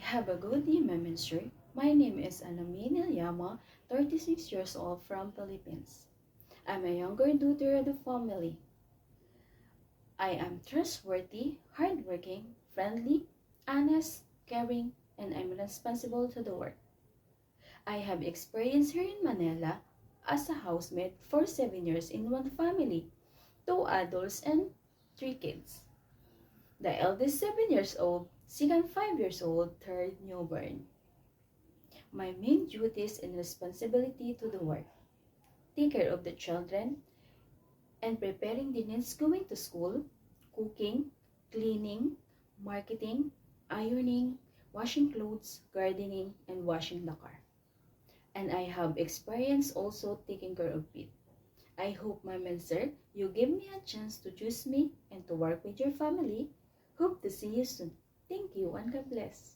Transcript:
Have a good day, Ma'am and Sir. My name is Anamin Yama, 36 years old from Philippines. I'm a younger daughter of the family. I am trustworthy, hardworking, friendly, honest, caring, and I'm responsible to the work. I have experience here in Manila as a housemaid for 7 years in one family, 2 adults and 3 kids. The eldest 7 years old, second 5 years old, third newborn. My main duties and responsibility to the work. Take care of the children and preparing the needs going to school, cooking, cleaning, marketing, ironing, washing clothes, gardening, and washing the car. And I have experience also taking care of it. I hope, Ma'am and Sir, you give me a chance to choose me and to work with your family. Hope to see you soon. Thank you and God bless.